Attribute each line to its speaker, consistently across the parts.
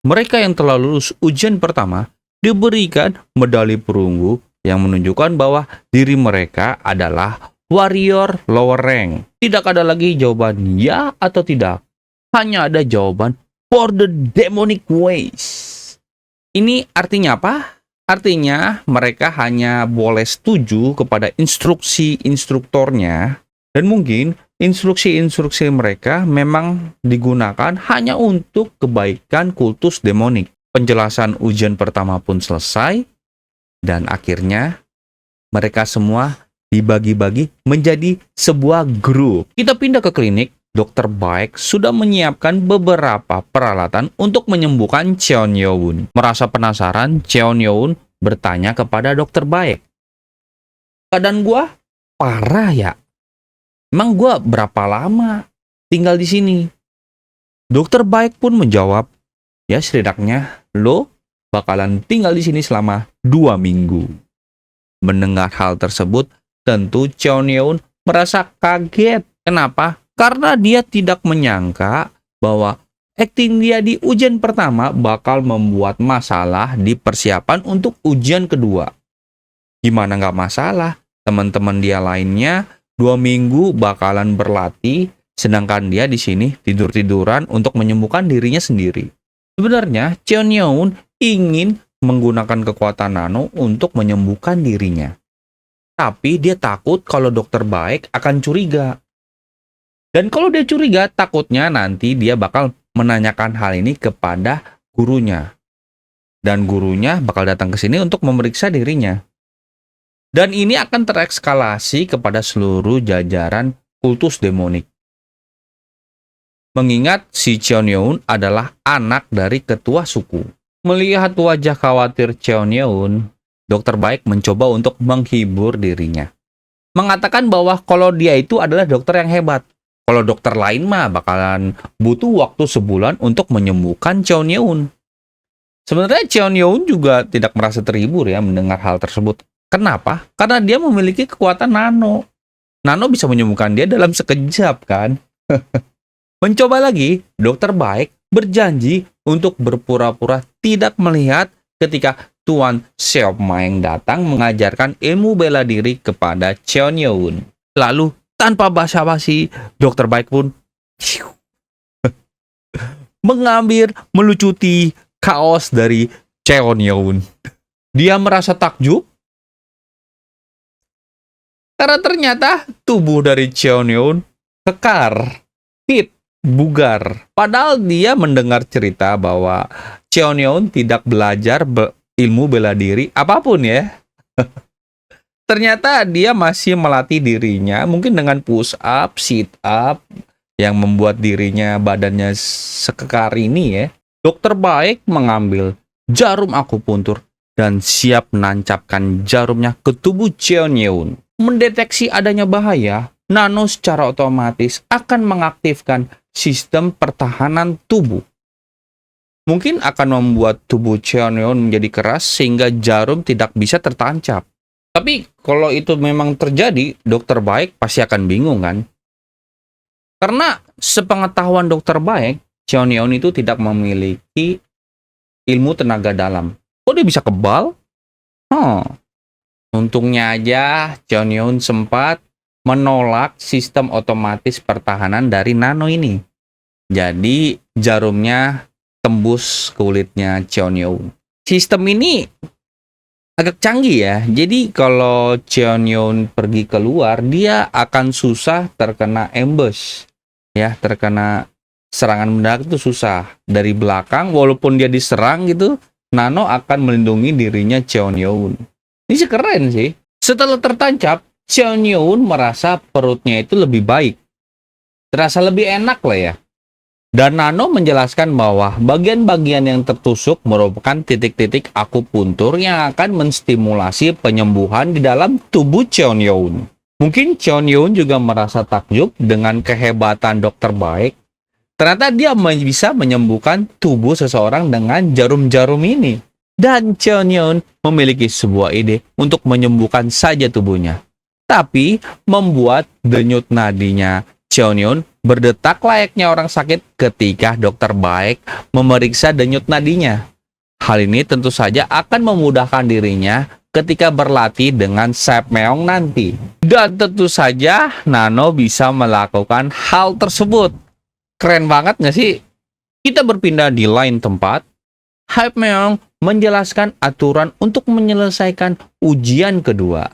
Speaker 1: Mereka yang telah lulus ujian pertama diberikan medali perunggu yang menunjukkan bahwa diri mereka adalah warrior lower rank. Tidak ada lagi jawaban ya atau tidak. Hanya ada jawaban for the demonic ways. Ini artinya apa? Artinya mereka hanya boleh setuju kepada instruksi instruktornya, dan mungkin instruksi-instruksi mereka memang digunakan hanya untuk kebaikan kultus demonik. Penjelasan ujian pertama pun selesai, dan akhirnya mereka semua dibagi-bagi menjadi sebuah grup. Kita pindah ke klinik. Dokter Baek sudah menyiapkan beberapa peralatan untuk menyembuhkan Cheon Yoon. Merasa penasaran, Cheon Yoon bertanya kepada Dokter Baek, "Keadaan gua parah ya? Emang gua berapa lama tinggal di sini?" Dokter Baek pun menjawab, "Ya setidaknya lo bakalan tinggal di sini selama 2 minggu." Mendengar hal tersebut, tentu Cheon Yoon merasa kaget. Kenapa? Karena dia tidak menyangka bahwa akting dia di ujian pertama bakal membuat masalah di persiapan untuk ujian kedua. Gimana nggak masalah? Teman-teman dia lainnya 2 minggu bakalan berlatih, sedangkan dia di sini tidur-tiduran untuk menyembuhkan dirinya sendiri. Sebenarnya, Cheon Yoon ingin menggunakan kekuatan nano untuk menyembuhkan dirinya. Tapi dia takut kalau Dokter Baek akan curiga. Dan kalau dia curiga, takutnya nanti dia bakal menanyakan hal ini kepada gurunya. Dan gurunya bakal datang ke sini untuk memeriksa dirinya. Dan ini akan terekskalasi kepada seluruh jajaran kultus demonik. Mengingat si Cheon Yoon adalah anak dari ketua suku. Melihat wajah khawatir Cheon Yoon, Dokter Baek mencoba untuk menghibur dirinya. Mengatakan bahwa kalau dia itu adalah dokter yang hebat. Kalau dokter lain mah bakalan butuh waktu sebulan untuk menyembuhkan Cheon Yoon. Sebenarnya Cheon Yoon juga tidak merasa terhibur ya mendengar hal tersebut. Kenapa? Karena dia memiliki kekuatan nano. Nano bisa menyembuhkan dia dalam sekejap kan? Mencoba lagi, Dokter Baek berjanji untuk berpura-pura tidak melihat ketika Tuan Seop Maeng datang mengajarkan ilmu bela diri kepada Cheon Yoon. Lalu tanpa basa-basi, Dokter Baek pun mengambil melucuti kaos dari Cheon Yoon. Dia merasa takjub karena ternyata tubuh dari Cheon Yoon kekar, fit, bugar. Padahal dia mendengar cerita bahwa Cheon Yoon tidak belajar ilmu bela diri apapun ya. Ternyata dia masih melatih dirinya mungkin dengan push up, sit up yang membuat dirinya badannya sekekar ini ya. Dokter Baek mengambil jarum akupuntur dan siap menancapkan jarumnya ke tubuh Cheon Yoon. Mendeteksi adanya bahaya, nano secara otomatis akan mengaktifkan sistem pertahanan tubuh. Mungkin akan membuat tubuh Cheon Yoon menjadi keras sehingga jarum tidak bisa tertancap. Tapi kalau itu memang terjadi, Dokter Baek pasti akan bingung kan? Karena sepengetahuan Dokter Baek, Cheon Yoon itu tidak memiliki ilmu tenaga dalam. Kok dia bisa kebal? Untungnya aja Cheon Yoon sempat menolak sistem otomatis pertahanan dari nano ini. Jadi jarumnya tembus kulitnya Cheon Yoon. Sistem ini agak canggih ya. Jadi kalau Cheon Yoon pergi keluar, dia akan susah terkena ambush. Ya, terkena serangan mendadak itu susah. Dari belakang walaupun dia diserang gitu, nano akan melindungi dirinya Cheon Yoon. Ini sih keren sih. Setelah tertancap, Cheon Yoon merasa perutnya itu lebih baik. Terasa lebih enak lah ya. Dan Nano menjelaskan bahwa bagian-bagian yang tertusuk merupakan titik-titik akupuntur yang akan menstimulasi penyembuhan di dalam tubuh Cheon Yoon. Mungkin Cheon Yoon juga merasa takjub dengan kehebatan Dokter Baek. Ternyata dia bisa menyembuhkan tubuh seseorang dengan jarum-jarum ini. Dan Cheon Yoon memiliki sebuah ide untuk menyembuhkan saja tubuhnya. Tapi membuat denyut nadinya Cheon Yoon berdetak layaknya orang sakit ketika dokter baik memeriksa denyut nadinya. Hal ini tentu saja akan memudahkan dirinya ketika berlatih dengan Sapmeong nanti. Dan tentu saja Nano bisa melakukan hal tersebut. Keren banget nggak sih? Kita berpindah di lain tempat. Sapmeong menjelaskan aturan untuk menyelesaikan ujian kedua.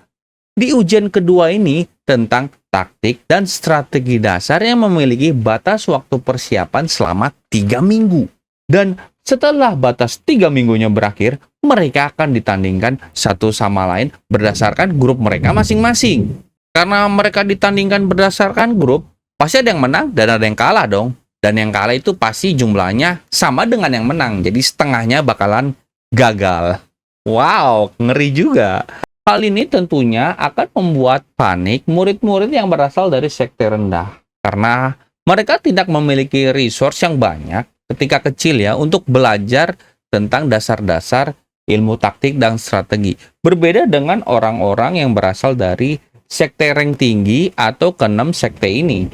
Speaker 1: Di ujian kedua ini tentang taktik dan strategi dasar yang memiliki batas waktu persiapan selama 3 minggu. Dan setelah batas 3 minggunya berakhir, mereka akan ditandingkan satu sama lain berdasarkan grup mereka masing-masing. Karena mereka ditandingkan berdasarkan grup, pasti ada yang menang dan ada yang kalah dong. Dan yang kalah itu pasti jumlahnya sama dengan yang menang. Jadi setengahnya bakalan gagal. Wow, ngeri juga. Hal ini tentunya akan membuat panik murid-murid yang berasal dari sekte rendah. Karena mereka tidak memiliki resource yang banyak ketika kecil ya untuk belajar tentang dasar-dasar ilmu taktik dan strategi. Berbeda dengan orang-orang yang berasal dari sekte rank tinggi atau keenam sekte ini.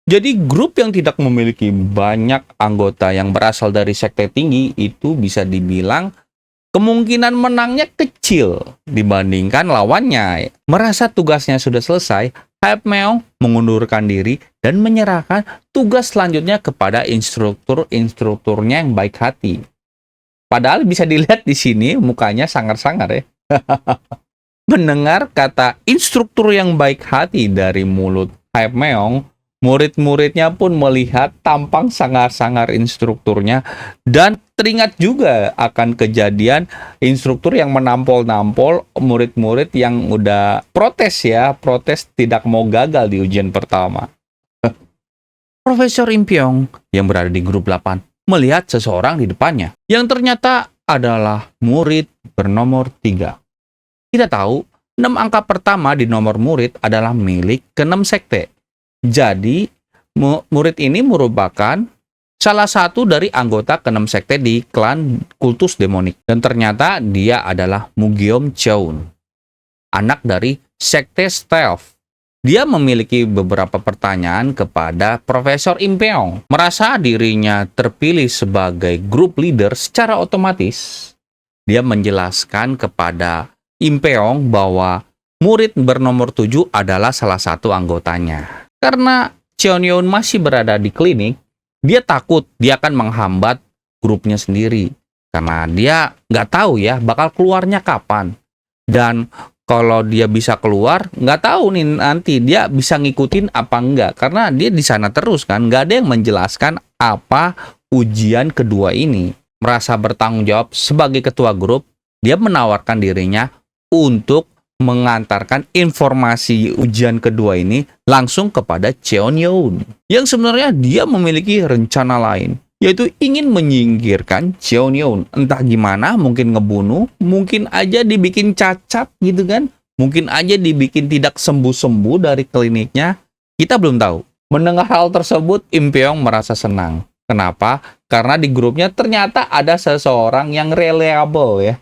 Speaker 1: Jadi grup yang tidak memiliki banyak anggota yang berasal dari sekte tinggi itu bisa dibilang kemungkinan menangnya kecil dibandingkan lawannya. Merasa tugasnya sudah selesai, Sapmeong mengundurkan diri dan menyerahkan tugas selanjutnya kepada instrukturnya yang baik hati. Padahal bisa dilihat di sini mukanya sangar-sangar ya. Mendengar kata instruktur yang baik hati dari mulut Sapmeong, murid-muridnya pun melihat tampang sangar-sangar instrukturnya dan teringat juga akan kejadian instruktur yang menampol-nampol murid-murid yang udah protes tidak mau gagal di ujian pertama. Profesor Impyong yang berada di grup 8 melihat seseorang di depannya yang ternyata adalah murid bernomor 3. Kita tahu 6 angka pertama di nomor murid adalah milik ke-6 sekte. Jadi, murid ini merupakan salah satu dari anggota ke-6 sekte di klan kultus demonik. Dan ternyata dia adalah Mugeom Cheon, anak dari sekte Stealth. Dia memiliki beberapa pertanyaan kepada Profesor Impyong. Merasa dirinya terpilih sebagai group leader secara otomatis. Dia menjelaskan kepada Impyong bahwa murid bernomor 7 adalah salah satu anggotanya. Karena Cheon-yeon masih berada di klinik, dia takut dia akan menghambat grupnya sendiri. Karena dia nggak tahu ya bakal keluarnya kapan. Dan kalau dia bisa keluar, nggak tahu nih nanti dia bisa ngikutin apa enggak. Karena dia di sana terus kan, nggak ada yang menjelaskan apa ujian kedua ini. Merasa bertanggung jawab sebagai ketua grup, dia menawarkan dirinya untuk mengantarkan informasi ujian kedua ini langsung kepada Cheon-yeon. Yang sebenarnya dia memiliki rencana lain, yaitu ingin menyingkirkan Cheon-yeon. Entah gimana, mungkin ngebunuh, mungkin aja dibikin cacat gitu kan. Mungkin aja dibikin tidak sembuh-sembuh dari kliniknya. Kita belum tahu. Mendengar hal tersebut, Impyong merasa senang. Kenapa? Karena di grupnya ternyata ada seseorang yang reliable ya,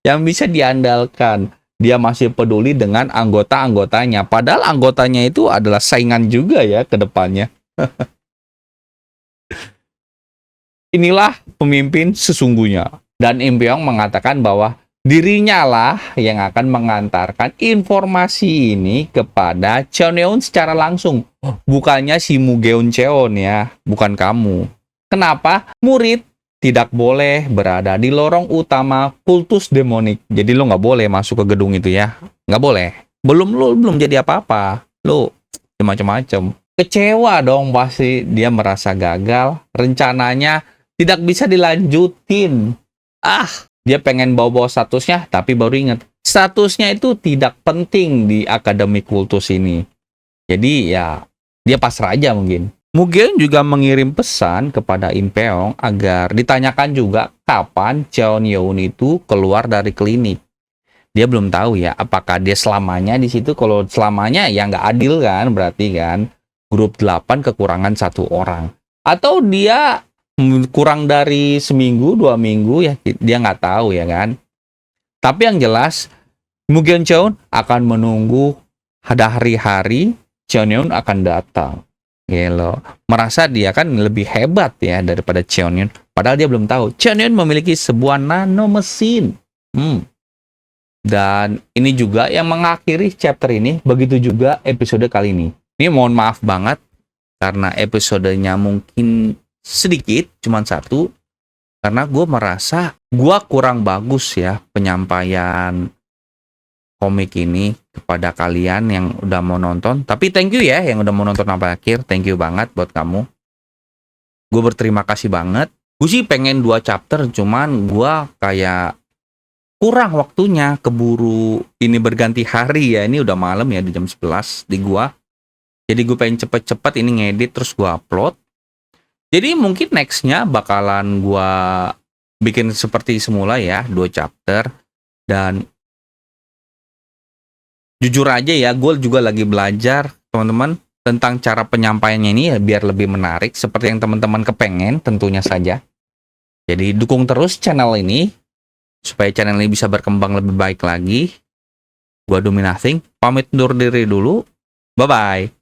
Speaker 1: yang bisa diandalkan. Dia masih peduli dengan anggota-anggotanya. Padahal anggotanya itu adalah saingan juga ya ke depannya. Inilah pemimpin sesungguhnya. Dan Impyong mengatakan bahwa dirinya lah yang akan mengantarkan informasi ini kepada Cheon-yeon secara langsung. Bukannya si Mugeon Cheon ya, bukan kamu. Kenapa? Murid tidak boleh berada di lorong utama kultus demonik. Jadi lo nggak boleh masuk ke gedung itu ya. Nggak boleh. Belum jadi apa-apa. Lo macam-macam. Kecewa dong pasti. Dia merasa gagal. Rencananya tidak bisa dilanjutin. Dia pengen bawa-bawa statusnya, tapi baru ingat. Statusnya itu tidak penting di akademi kultus ini. Jadi ya, dia pasrah aja mungkin. Mugeon juga mengirim pesan kepada Impyong agar ditanyakan juga kapan Cheon-yeon itu keluar dari klinik. Dia belum tahu ya, apakah dia selamanya di situ. Kalau selamanya ya nggak adil kan, berarti kan grup 8 kekurangan 1 orang. Atau dia kurang dari seminggu, 2 minggu ya, dia nggak tahu ya kan. Tapi yang jelas, Mugeon Cheon akan menunggu ada hari-hari Cheon-yeon akan datang. Gelo. Merasa dia kan lebih hebat ya daripada Cheonyeon. Padahal dia belum tahu. Cheonyeon memiliki sebuah nano mesin. Dan ini juga yang mengakhiri chapter ini. Begitu juga episode kali ini. Ini mohon maaf banget. Karena episodenya mungkin sedikit. Cuman satu. Karena gue merasa gue kurang bagus ya penyampaian komik ini kepada kalian yang udah mau nonton. Tapi thank you ya yang udah mau nonton sampai akhir. Thank you banget buat kamu. Gue berterima kasih banget. Gue sih pengen 2 chapter, cuman gue kayak kurang waktunya, keburu ini berganti hari ya. Ini udah malam ya, di jam 11 di gue. Jadi gue pengen cepet-cepet ini ngedit terus gue upload. Jadi mungkin nextnya bakalan gue bikin seperti semula ya, 2 chapter. Dan jujur aja ya, gue juga lagi belajar teman-teman tentang cara penyampaiannya ini ya biar lebih menarik seperti yang teman-teman kepengen tentunya saja. Jadi dukung terus channel ini supaya channel ini bisa berkembang lebih baik lagi. Gua Do Me Nothing pamit undur diri dulu. Bye bye.